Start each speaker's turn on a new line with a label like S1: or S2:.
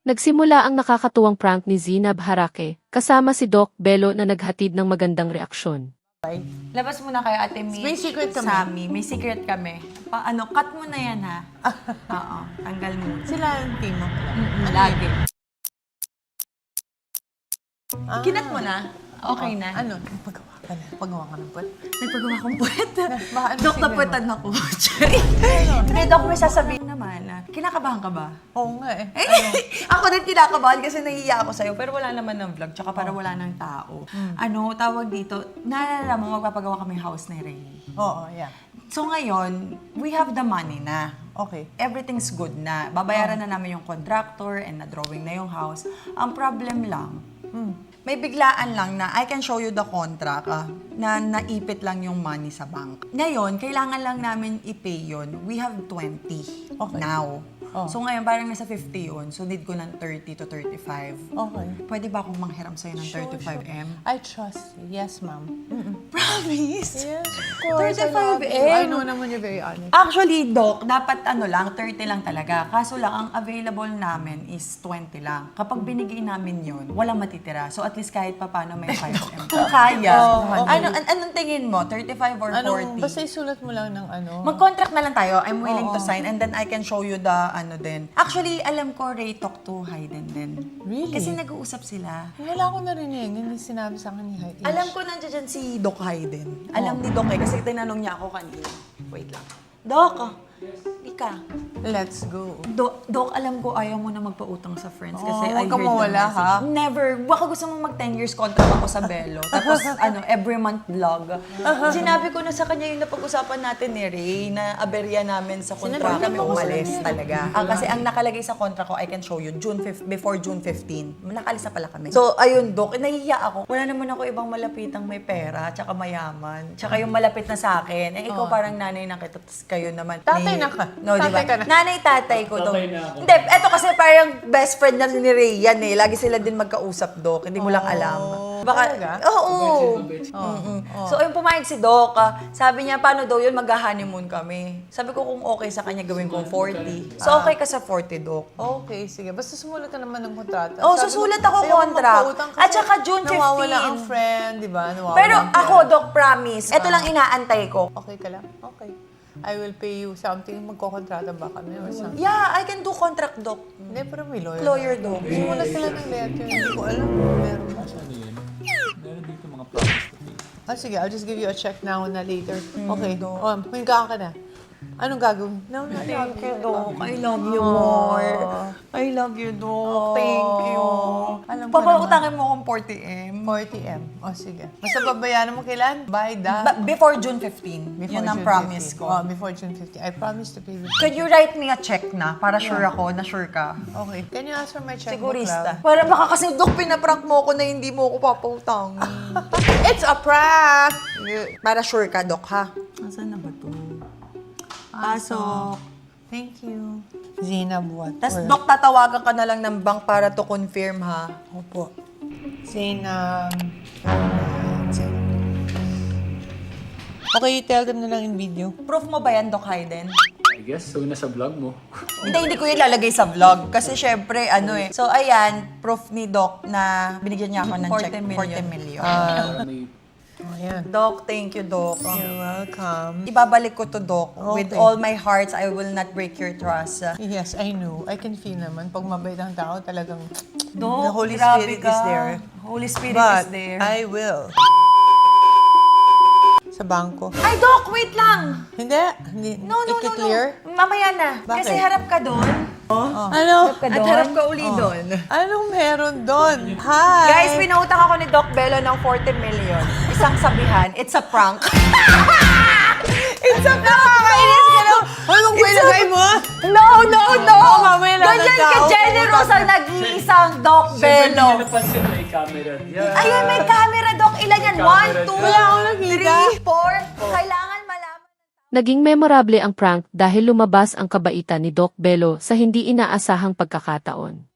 S1: Nagsimula ang nakakatuwang prank ni Zinab Harake, kasama si Doc Bello na naghatid ng magandang reaksyon.
S2: Labas muna kayo, Ate Mitch.
S3: May secret kami.
S2: Sammy, may secret kami. Cut mo na yan, ha? Oo, tanggal mo.
S3: Sila yung team mo.
S2: Lagi. Kinat mo na? Okay na?
S3: Ano? Pagawa ka ng puwet?
S2: Nagpagawa kong puwet.
S3: Baka ano
S2: Dok,
S3: sige
S2: napuwetan ako. Hindi, Dok, may sasabihin naman. Kinakabahan ka ba?
S3: Oo nga eh.
S2: Ako din kinakabahan kasi nahihiya ako sa'yo. Pero wala naman ng vlog, tsaka para wala ng tao. Ano, tawag dito, naalala mo, magpapagawa kami house ni Ray.
S3: Oo, yeah.
S2: So ngayon, we have the money na.
S3: Okay.
S2: Everything's good na. Babayaran na namin yung contractor and na-drawing na yung house. Ang problem lang, may biglaan lang na I can show you the contract na naipit lang yung money sa bank. Ngayon, kailangan lang namin i-pay yun. We have 20 now. So ngayon, parang nasa 50 yun. So need ko ng 30 to 35.
S3: Okay.
S2: Pwede ba akong manghiram sa'yo ng 35M?
S3: I trust you. Yes, ma'am.
S2: Promise?
S3: Yes, of course.
S2: 35M?
S3: I know naman you're very honest.
S2: Actually, Doc, dapat 30 lang talaga. Kaso lang, ang available namin is 20 lang. Kapag binigay namin yun, walang matitira. So at least kahit pa paano may 5M. Kung kaya. Anong tingin mo? 35 or 40?
S3: Basta isulat mo lang ng ano.
S2: Mag-contract na lang tayo. I'm willing to sign and then I can show you the din. Actually, alam ko, Ray talk to Hayden din.
S3: Really?
S2: Kasi nag-uusap sila.
S3: Wala akong narinig. Hindi sinabi sa akin ni Hayden.
S2: Alam ko nandiyan dyan si Doc Hayden. Alam ni Doc kasi tinanong niya ako kanina. Wait lang. Doc, Ika.
S3: Let's go.
S2: Doc, alam ko ayaw mo na magpautang sa friends kasi I
S3: huwag
S2: heard
S3: ka
S2: the
S3: mawala,
S2: message.
S3: ha?
S2: Never. Baka gusto mong mag 10 years contract ako sa Bello. Tapos every month vlog. Sinabi ko na sa kanya yung napag-usapan natin ni Ray na aberya namin sa contract kami umalis talaga. Kasi ang nakalagay sa contract ko, I can show you, before June 15. Nakalis na pala kami. So, ayun, Doc, nahihiya ako. Wala naman ako ibang malapitang may pera, tsaka mayaman. Tsaka yung malapit na sa akin. Ikaw parang nanay na kita, tapos kayo naman.
S3: Tatay na ka.
S2: No, di ba?
S3: Tatay ka na.
S2: Nanay, tatay ko to.
S4: Tatay na ako.
S2: Hindi, eto kasi parang best friend na ni Ray yan eh. Lagi sila din magkausap, Doc. Hindi mo lang alam.
S3: Talaga?
S2: Oo. So, ayun, pumayag si Doc. Sabi niya, paano daw yun? Mag-honeymoon kami. Sabi ko kung okay sa kanya, gawin kong 40. So, okay ka sa 40, Doc.
S3: Okay, sige. Basta sumulat ka naman ng kontrata.
S2: Oo,
S3: Sabi
S2: susulat
S3: ko,
S2: ako
S3: ayoko
S2: contract.
S3: magpautang kasi
S2: At saka June 15.
S3: Nawawala ang friend, di ba? Nawawala
S2: Pero
S3: ang friend.
S2: ako, Doc, promise. Ito lang inaantay ko.
S3: Okay ka lang? Okay. I will pay you something. Magkokontrata ba kami or something?
S2: Yeah, I can do contract, Doc.
S3: Hindi, pero may lawyer.
S2: Lawyer, Doc.
S3: Sumulat sila ng letter. Hindi ko alam kung meron ba.
S4: Ano yun? Meron dito mga promise to pay.
S3: Sige, I'll just give you a check now na later. Okay. May ka na. Anong gagawin? No, not
S2: Thank you, Doc. I love you more. I love you, Doc. Thank you.
S3: Alam ko
S2: Papautangin mo akong 40M.
S3: 40M. Sige. Basta babayaran mo kailan? By the...
S2: Before June 15.
S3: Before
S2: Yun ang
S3: June
S2: promise
S3: 15.
S2: ko.
S3: Before June 15. I promise to pay you.
S2: Could you write me a check na? Para sure ako, na sure ka.
S3: Okay. Can you ask for my checkbook,
S2: Sigurista.
S3: love?
S2: Para baka kasi, Doc, pinaprank mo ako na hindi mo ako papautangin.
S3: It's a prank!
S2: Para sure ka, Doc, ha? Nasaan na ba to? Pasok.
S3: Thank you. Zinab, what?
S2: Tapos, Doc, tatawagan ka na lang ng bank para to confirm, ha?
S3: Opo. Zinab. Okay, tell them na lang in video.
S2: Proof mo ba yan, Doc Hayden?
S4: I guess, so nasa vlog mo.
S2: Hindi ko yung lalagay sa vlog. Kasi syempre, So, ayan, proof ni Doc na binigyan niya ako ng check 40 million.
S4: May
S3: Ayan.
S2: Doc, thank you, Doc.
S3: You're welcome.
S2: Ibabalik ko to, Doc. With
S3: Okay.
S2: all my hearts, I will not break your trust.
S3: Yes, I know. I can feel naman. Pag mabait ang tao, talagang
S2: Doc,
S3: the Holy
S2: grabe
S3: Spirit
S2: ka.
S3: is there.
S2: Holy Spirit is
S3: But
S2: there.
S3: I will. Sa bangko.
S2: Ay, Doc, wait lang!
S3: Hindi.
S2: No.
S3: I-clear?
S2: Mamaya na.
S3: Bakit?
S2: Kasi harap ka doon.
S3: Ano?
S2: At harap ka uli doon.
S3: Anong meron doon? Hi!
S2: Guys, pinautang ako ni Doc Bello ng 40 million. Isang sabihan, it's a prank. It's a prank! Nakakainis ka lang.
S3: Anong pinagay mo?
S2: No!
S3: mamaya lang
S2: Ganyan
S3: ng tao.
S2: ka-generous ang nag-iisang Doc
S4: Siyempre,
S2: Bello.
S4: hindi napansin may camera. Yeah.
S2: Ayun, may camera, Doc. Ilan yan?
S4: Camera
S2: 1, 2,
S3: Wala akong nakita.
S2: 3, 4. Kailangan malaman.
S1: Naging memorable ang prank dahil lumabas ang kabaitan ni Doc Bello sa hindi inaasahang pagkakataon.